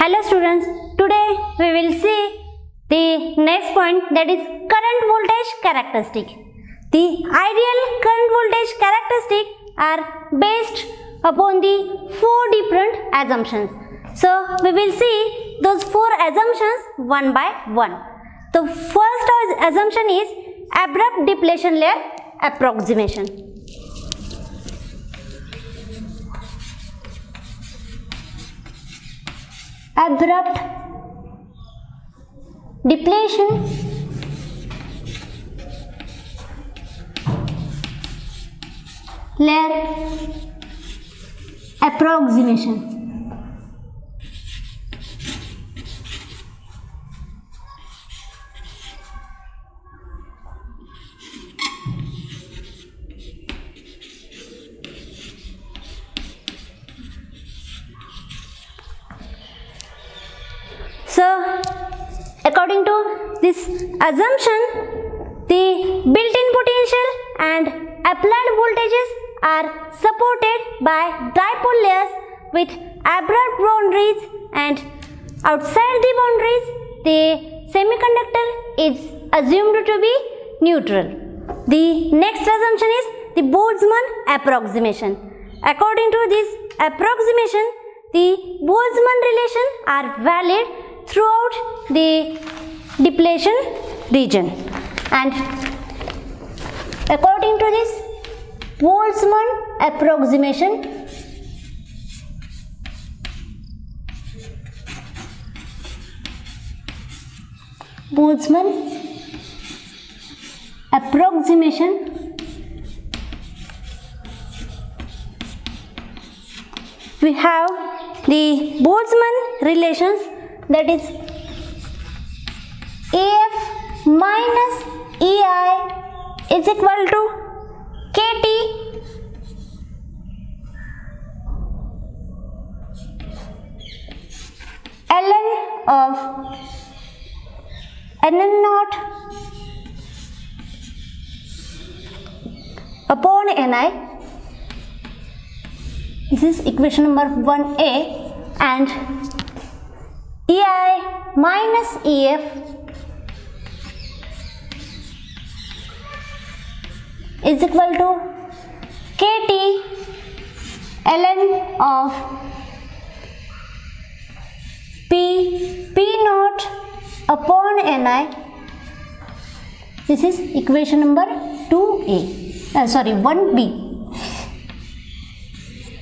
Hello students, today we will see the next point, that is current voltage characteristic. The ideal current voltage characteristic are based upon the four different assumptions. So we will see those four assumptions one by one. The first assumption is abrupt depletion layer approximation. Abrupt depletion layer approximation. So, according to this assumption, the built-in potential and applied voltages are supported by dipole layers with abrupt boundaries, and outside the boundaries, the semiconductor is assumed to be neutral. The next assumption is the Boltzmann approximation. According to this approximation, the Boltzmann relation are valid throughout the depletion region, and according to this Boltzmann approximation, we have the Boltzmann relations, that is AF minus EI is equal to KT ln of Nn naught upon Ni. This is equation number 1a, and EI minus EF is equal to KT ln of P naught upon Ni. This is equation number 1b.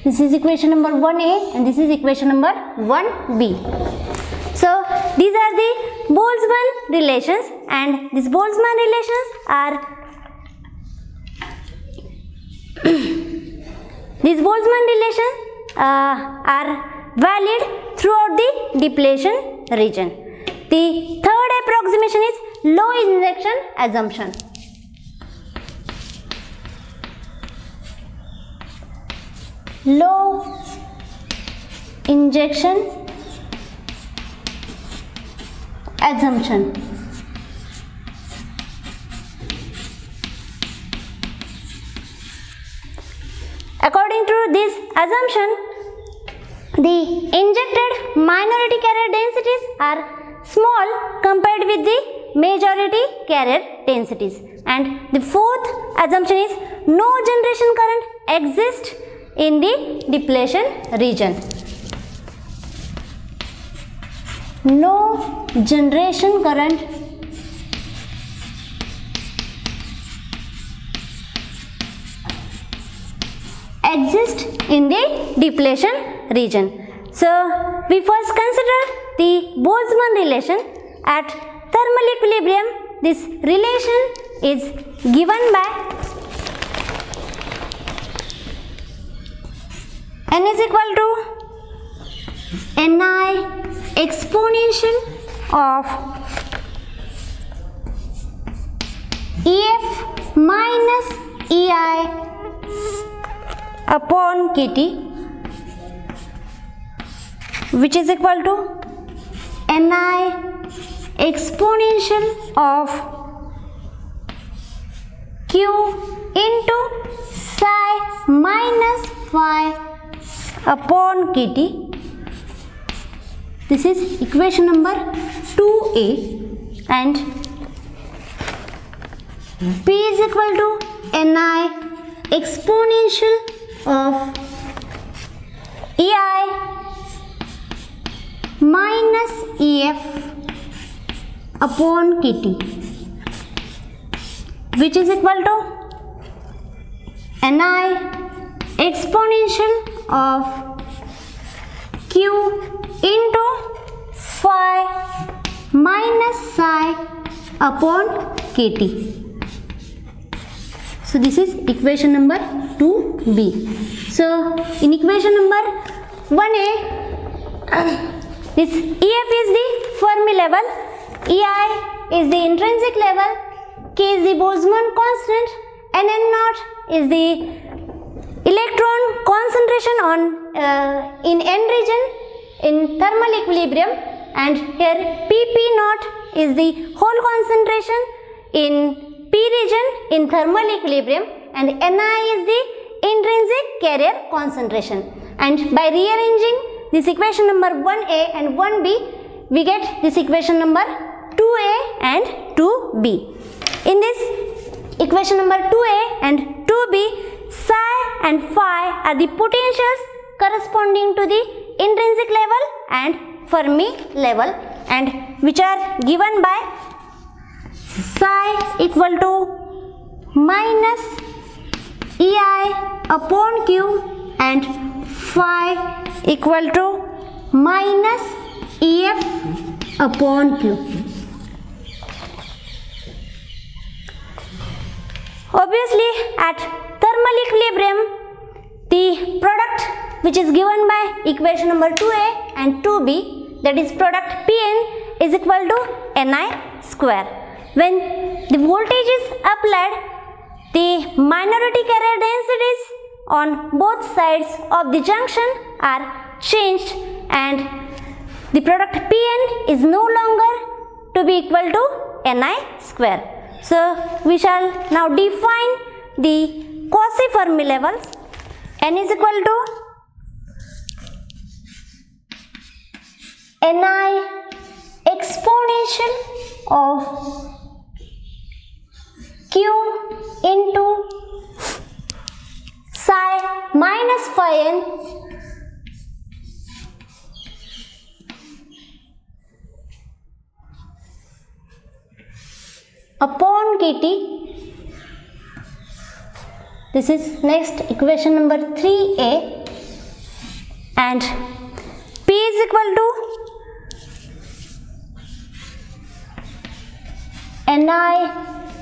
This is equation number 1a and this is equation number 1b. So these are the Boltzmann relations, and these Boltzmann relations are valid throughout the depletion region. The third approximation is low injection assumption. Low injection assumption. According to this assumption, the injected minority carrier densities are small compared with the majority carrier densities, and the fourth assumption is no generation current exists in the depletion region. No generation current exists in the depletion region. So we first consider the Boltzmann relation. At thermal equilibrium, this relation is given by N is equal to Ni exponential of EF minus EI upon KT, which is equal to Ni exponential of Q into psi minus phi upon KT This is equation number 2a, and P is equal to Ni exponential of Ei minus Ef upon Kt, which is equal to Ni exponential of Q into phi minus psi upon Kt. So this is equation number 2b. So in equation number 1a, this Ef is the Fermi level, Ei is the intrinsic level, K is the Boltzmann constant, and N naught is the electron concentration on in N region in thermal equilibrium, and here Pp naught is the whole concentration in P region in thermal equilibrium, and Ni is the intrinsic carrier concentration. And by rearranging this equation number 1a and 1b, we get this equation number 2a and 2b. In this equation number 2a and 2b, psi and phi are the potentials corresponding to the intrinsic level and Fermi level, and which are given by psi equal to minus Ei upon Q and phi equal to minus Ef upon Q. Obviously, at thermal equilibrium, the product which is given by equation number 2a and 2b, that is product Pn, is equal to Ni square. When the voltage is applied, the minority carrier densities on both sides of the junction are changed, and the product Pn is no longer to be equal to Ni square. So we shall now define the quasi-Fermi levels. N is equal to Ni exponential of Q into psi minus phi n upon Kt. This is next equation number 3a, and P is equal to Ni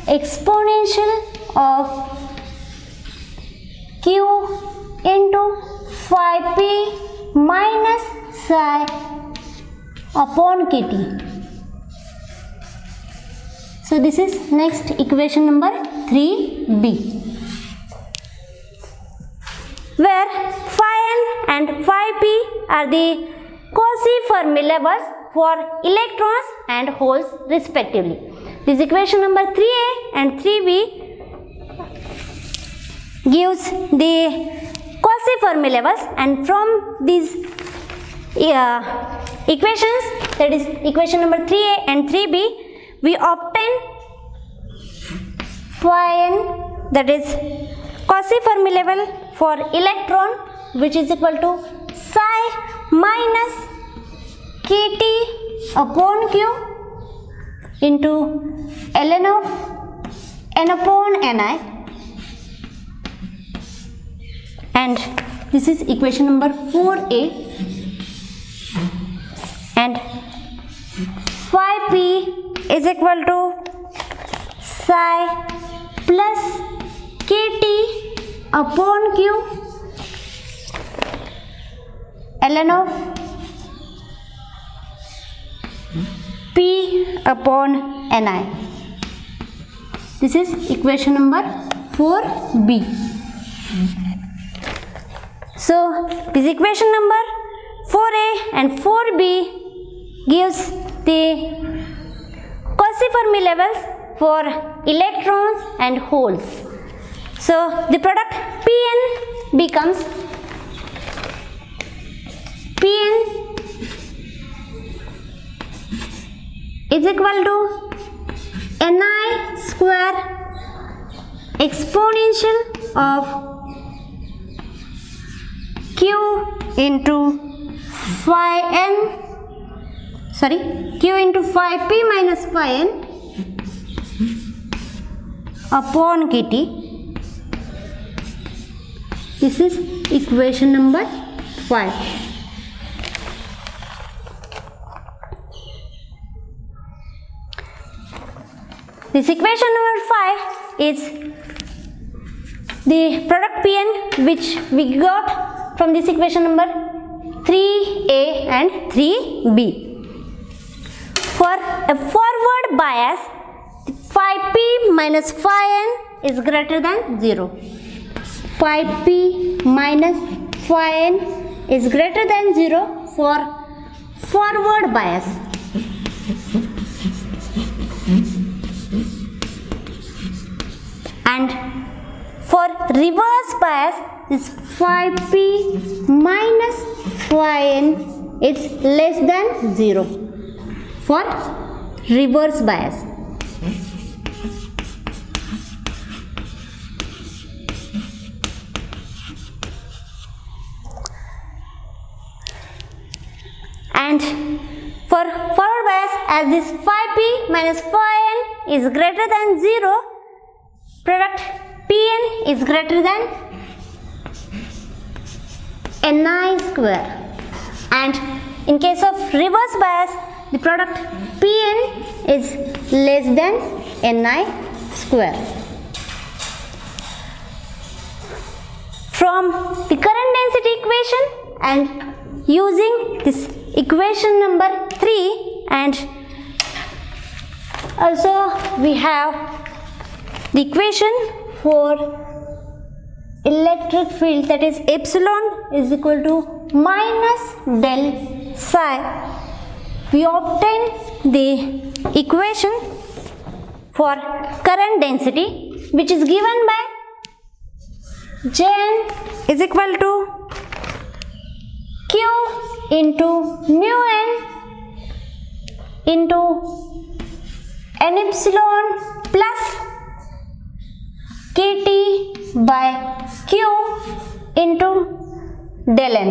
exponential of Q into phi p minus psi upon Kt. So this is next equation number 3b, where phi n and phi p are the quasi-Fermi levels for electrons and holes respectively. This equation number 3a and 3b gives the quasi-Fermi levels, and from these equations, that is equation number 3a and 3b, we obtain phi n, that is quasi-Fermi level for electron, which is equal to psi minus Kt upon Q into ln of n upon Ni, and this is equation number 4a, and phi p is equal to psi plus Kt upon Q ln of P upon Ni. This is equation number 4b. So this equation number 4a and 4b gives the quasi-Fermi levels for electrons and holes. So the product Pn becomes Pn is equal to Ni square exponential of Q into phi p minus phi n upon kt. This is equation number 5. This equation number 5 is the product Pn which we got from this equation number 3a and 3b. For a forward bias, phi p minus phi n is greater than 0. Phi p minus phi n is greater than 0 for forward bias. And for reverse bias, this phi p minus phi n is less than 0 for reverse bias. And for forward bias, as this phi p minus phi n is greater than 0, product Pn is greater than Ni square. And in case of reverse bias, the product Pn is less than Ni square. From the current density equation and using this equation number 3, and also we have the equation for electric field, that is epsilon is equal to minus del psi. We obtain the equation for current density, which is given by Jn is equal to Q into mu n into n epsilon plus Kt by Q into del n.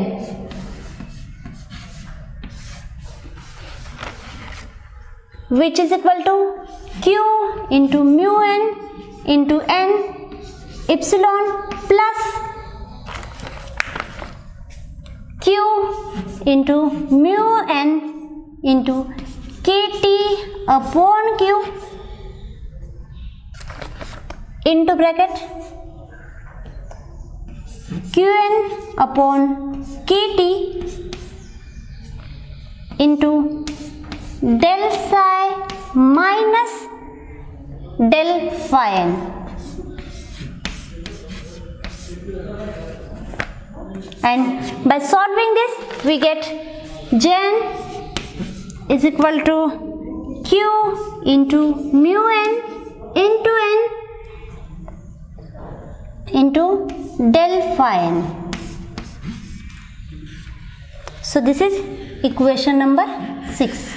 Which is equal to Q into mu n into n epsilon plus Q into mu n into Kt upon Q into bracket Qn upon Kt into del psi minus del phi n. And by solving this, we get Jn is equal to Q into mu n into n into del phi n. So this is equation number 6.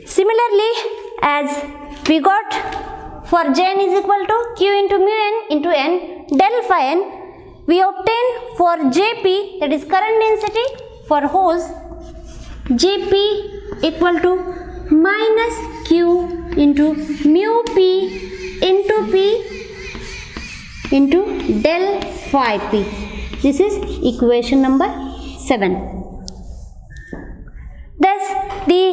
Similarly, as we got for Jn is equal to Q into mu n into n del phi n, we obtain for Jp, that is current density for holes, Jp equal to minus Q into mu p into del phi p. This is equation number 7. Thus, the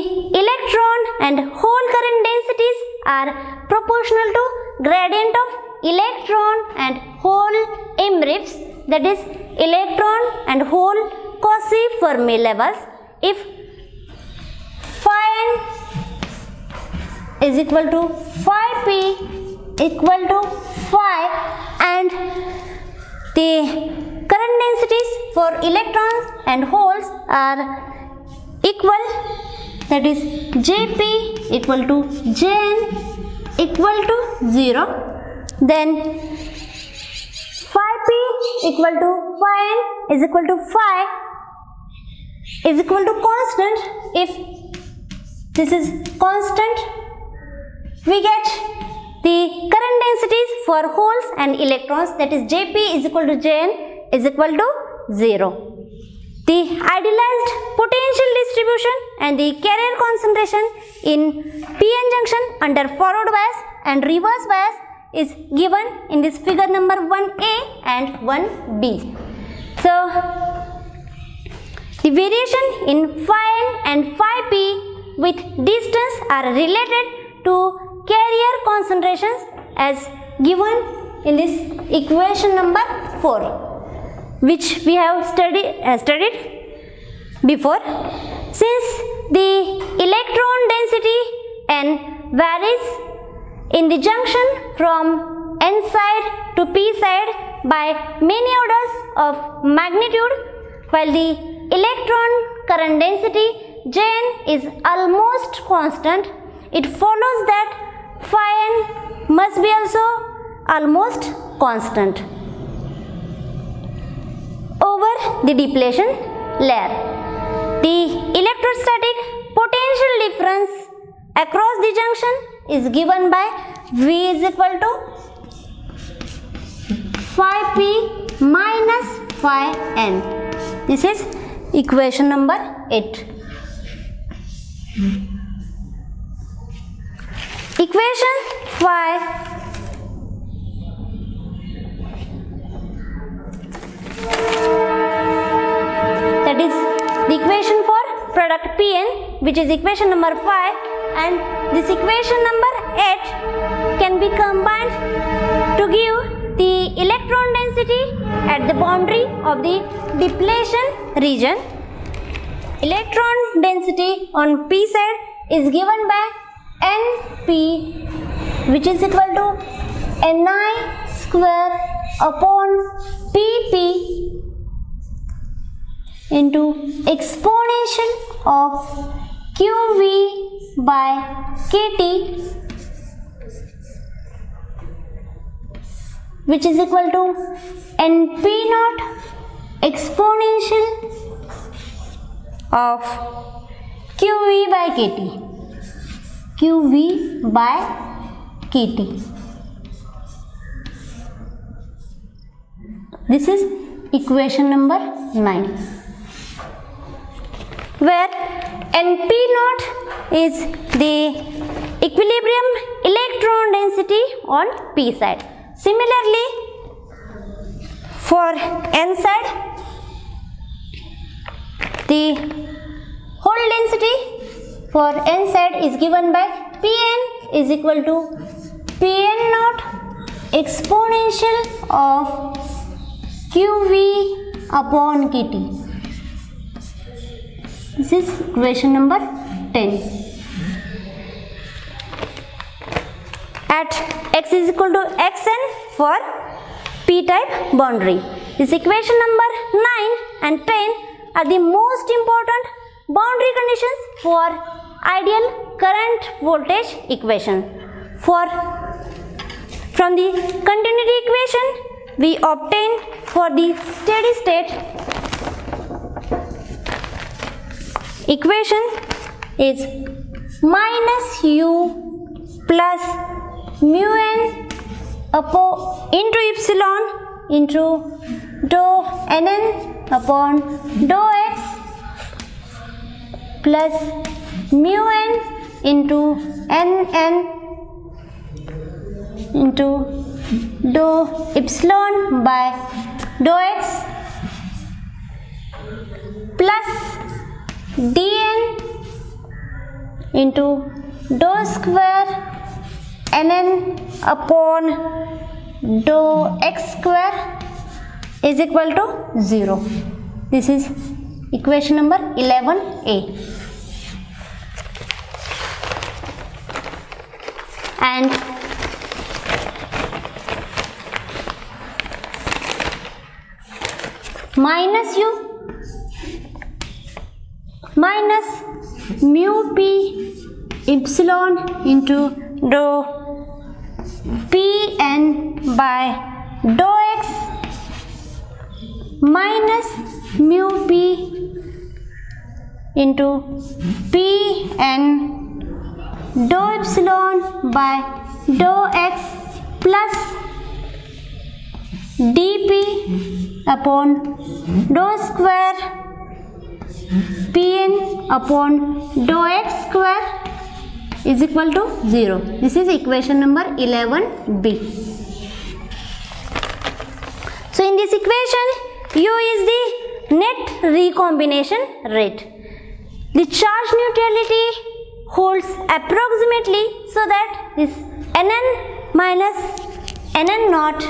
electron and hole current densities are proportional to gradient of electron and hole EMRIFs, that is electron and hole Cauchy Fermi levels, if phi n is equal to phi p equal to phi, and the current densities for electrons and holes are equal, that is Jp equal to Jn equal to 0, then phi p equal to phi n is equal to phi is equal to constant. If this is constant, we get the current densities for holes and electrons, that is Jp is equal to Jn is equal to 0. The idealized potential distribution and the carrier concentration in p-n junction under forward bias and reverse bias is given in this figure number 1a and 1b. So, the variation in phi n and phi p with distance are related to carrier concentrations as given in this equation number 4, which we have studied before. Since the electron density n varies in the junction from n side to p side by many orders of magnitude, while the electron current density Jn is almost constant, it follows that phi n must be also almost constant. Over the depletion layer, the electrostatic potential difference across the junction is given by V is equal to phi p minus phi n. This is equation number 8. Equation phi that is the equation for product Pn, which is equation number 5, and this equation number 8 can be combined to give the electron density at the boundary of the depletion region. Electron density on p side is given by Np, which is equal to Ni square upon Pp into exponential of Qv by Kt, which is equal to Np naught exponential of Qv by Kt. Qv by Kt. This is equation number 9, where Np naught is the equilibrium electron density on p side. Similarly, for n side, the hole density for n side is given by Pn is equal to Pn naught exponential of Qv upon Kt. This is equation number 10. At x is equal to xn for p-type boundary. This equation number 9 and 10 are the most important boundary conditions for ideal current voltage equation. From the continuity equation, we obtain for the steady state equation is minus u plus mu n into epsilon into dou nn upon dou x plus mu n into nn into dou epsilon by dou x plus dn into dou square nn upon dou x square is equal to 0. This is equation number 11a. And minus u minus mu p epsilon into dou Pn by dou x minus mu p into Pn dou epsilon by dou x plus dp upon dou square Pn upon dou x square is equal to 0. This is equation number 11b. So in this equation, U is the net recombination rate. The charge neutrality holds approximately so that this Nn minus Nn naught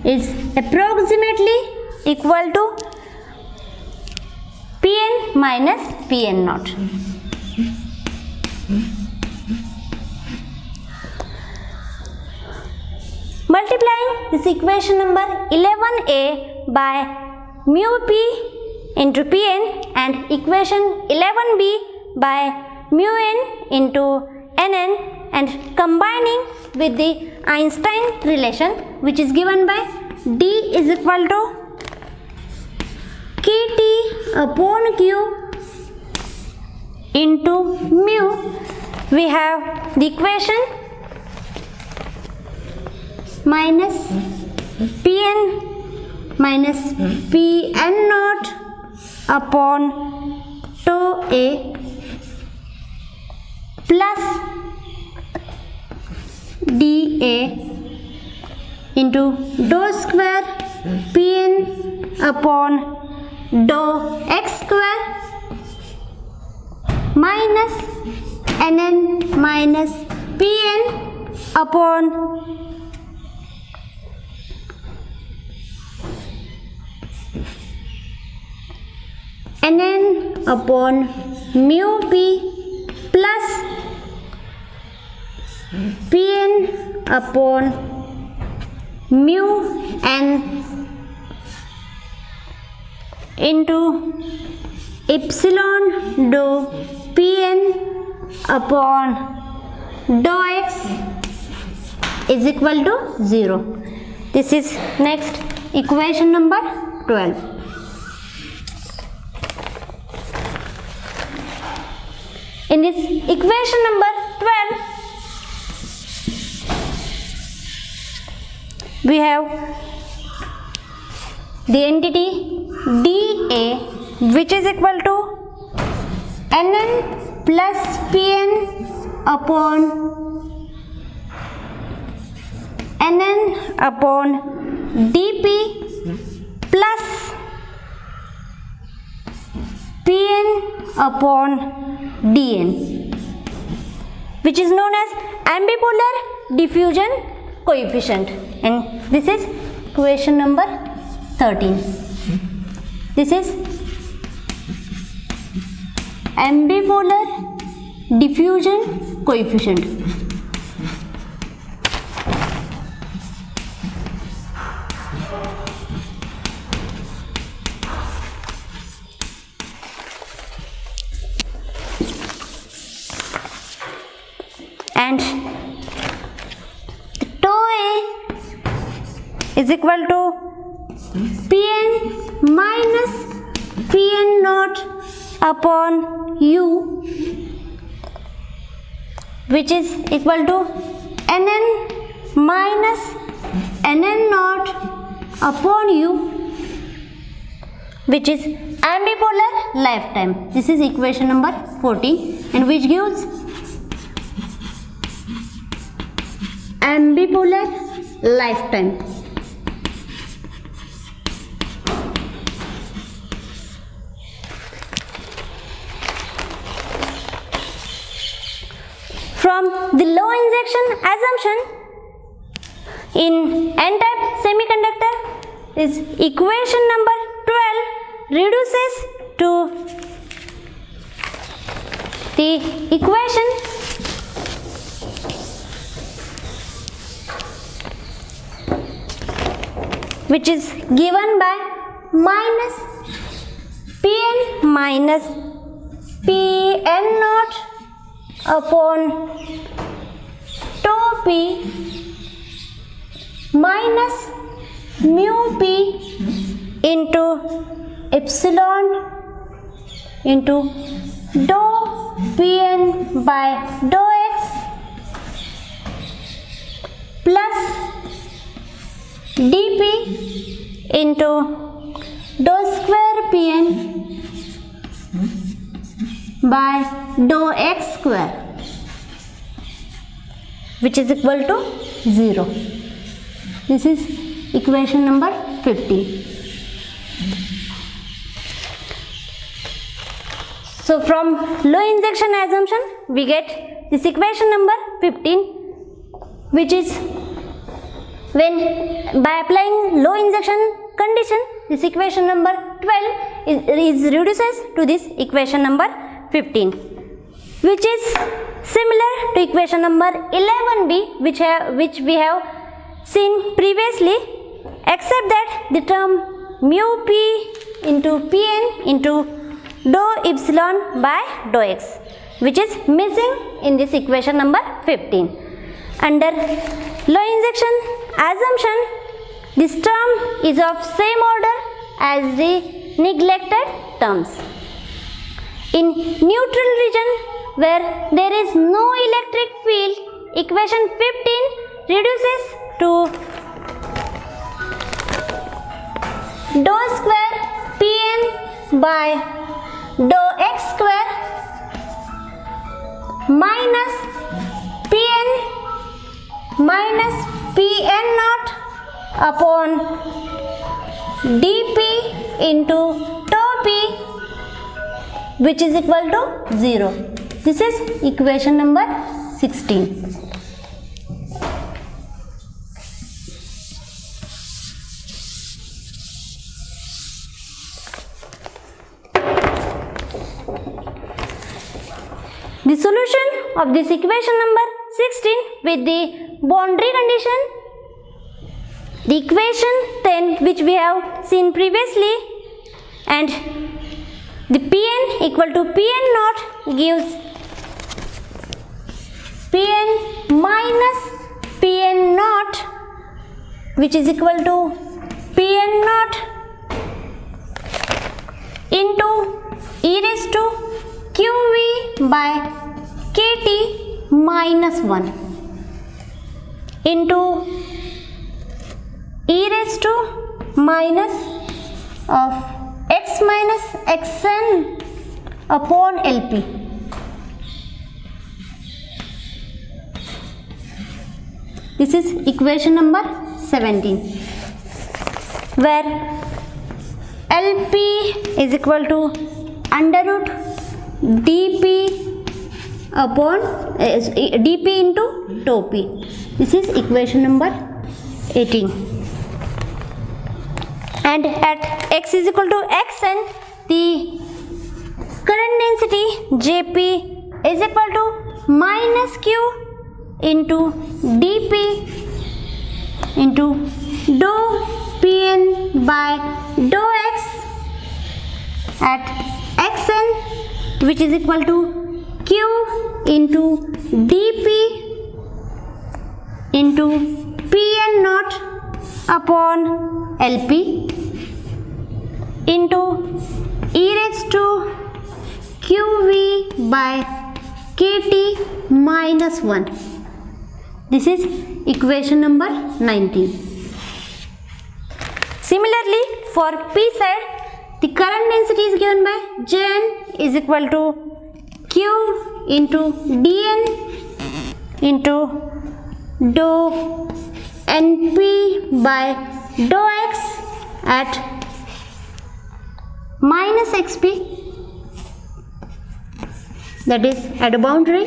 is approximately equal to Pn minus Pn naught. Multiplying this equation number 11a by mu p into Pn and equation 11b by mu n into Nn and combining with the Einstein relation, which is given by d is equal to kt upon q into mu, we have the equation minus Pn minus Pn naught upon tau a plus dA into dou square Pn upon dou x square minus Nn minus Pn upon Nn upon mu p plus Pn upon mu n into epsilon dou Pn upon dou x is equal to 0. This is next equation number 12. In this equation number 12, we have the entity dA, which is equal to Nn plus Pn upon Nn upon dP plus Pn upon dN, which is known as ambipolar diffusion coefficient, and this is equation number 13. This is ambipolar diffusion coefficient. And tau A is equal to Pn minus Pn naught upon U, which is equal to Nn minus Nn naught upon U, which is ambipolar lifetime. This is equation number 14, and which gives ambipolar lifetime. From the low injection assumption in n-type semiconductor, this equation number 12 reduces to the equation which is given by minus Pn minus Pn naught upon tau p minus mu p into epsilon into dou pn by dou x plus dp into dou square pn by dou x square, which is equal to 0. This is equation number 15. So from low injection assumption we get this equation number 15, which is when by applying low injection condition this equation number 12 is reduces to this equation number 15, which is similar to equation number 11b which we have seen previously, except that the term mu p into pn into dou epsilon by dou x, which is missing in this equation number 15. Under low injection assumption, this term is of same order as the neglected terms. In neutral region where there is no electric field, equation 15 reduces to dou square pn by dou x square minus pn minus pn naught upon dp into tau p, which is equal to 0. This is equation number 16. The solution of this equation number 16 with the boundary condition, the equation 10 which we have seen previously, and the Pn equal to Pn naught gives Pn minus Pn naught, which is equal to Pn naught into e raised to qv by kt minus 1 into e raised to minus of x minus xn upon lp. This is equation number 17, where lp is equal to under root dp upon dp into tau p. This is equation number 18. And at x is equal to xn, the current density Jp is equal to minus q into dp into dou pn by dou x at xn, which is equal to q into dp into pn naught upon lp into e raised to qv by kt minus 1. This is equation number 19. Similarly, for p side, the current density is given by Jn is equal to q into dn into dou np by dou x at minus xp, that is at a boundary.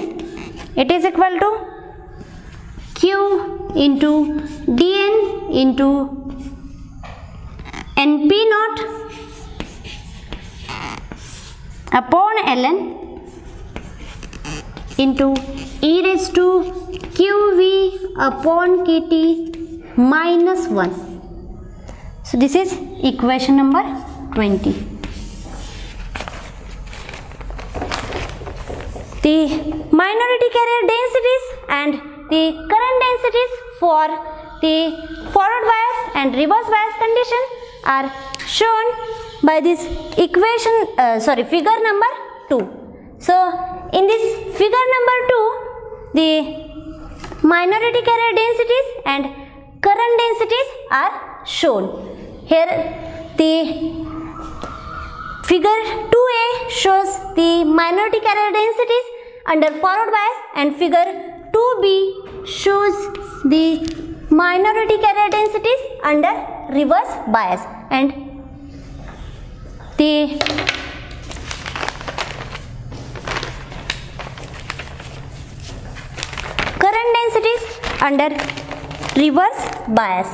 It is equal to q into dn into np naught upon ln into e raised to qv upon kt minus 1. So this is equation number 20. the minority carrier densities and the current densities for the forward bias and reverse bias condition are shown by this equation, figure number 2. So in this figure number 2, the minority carrier densities and current densities are shown. Here the figure 2a shows the minority carrier densities under forward bias and figure 2b shows the minority carrier densities under reverse bias, and the current densities under reverse bias.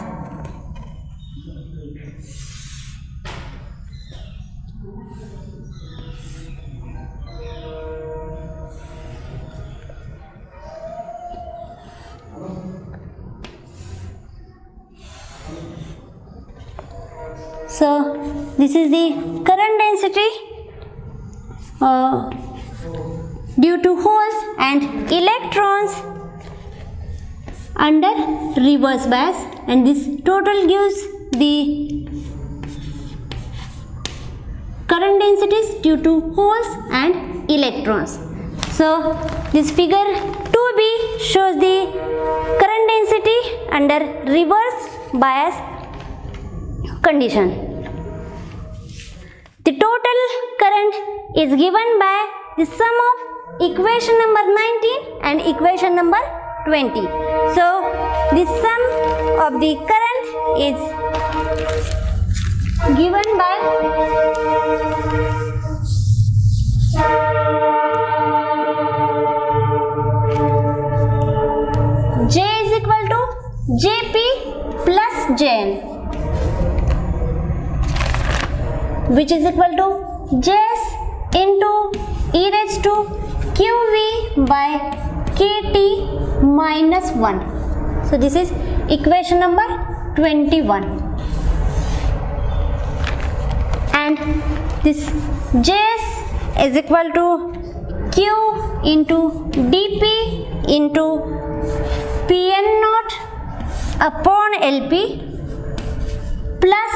So this is the current density due to holes and electrons under reverse bias, and this total gives the current densities due to holes and electrons. So this figure 2b shows the current density under reverse bias condition. The total current is given by the sum of equation number 19 and equation number 20. So the sum of the current is given by J is equal to Jp plus Jn, which is equal to Js into e raised to qv by kt minus 1. So this is equation number 21, and this Js is equal to q into dp into pn naught upon lp plus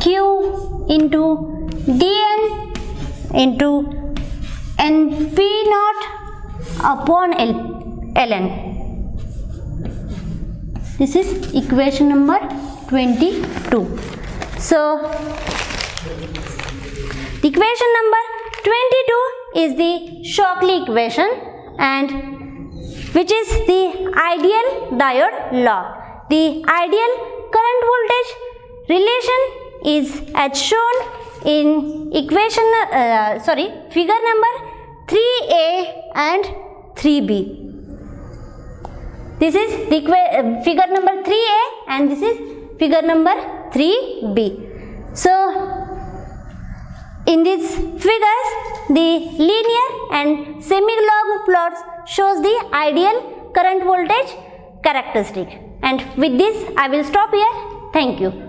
q into dn into np naught upon ln. This is equation number 22. So the equation number 22 is the Shockley equation, and which is the ideal diode law. The ideal current voltage relation is as shown in equation figure number 3a and 3b. This is the figure number 3a and this is figure number 3b. So in these figures, the linear and semi-log plots shows the ideal current voltage characteristic. And with this I will stop here. Thank you.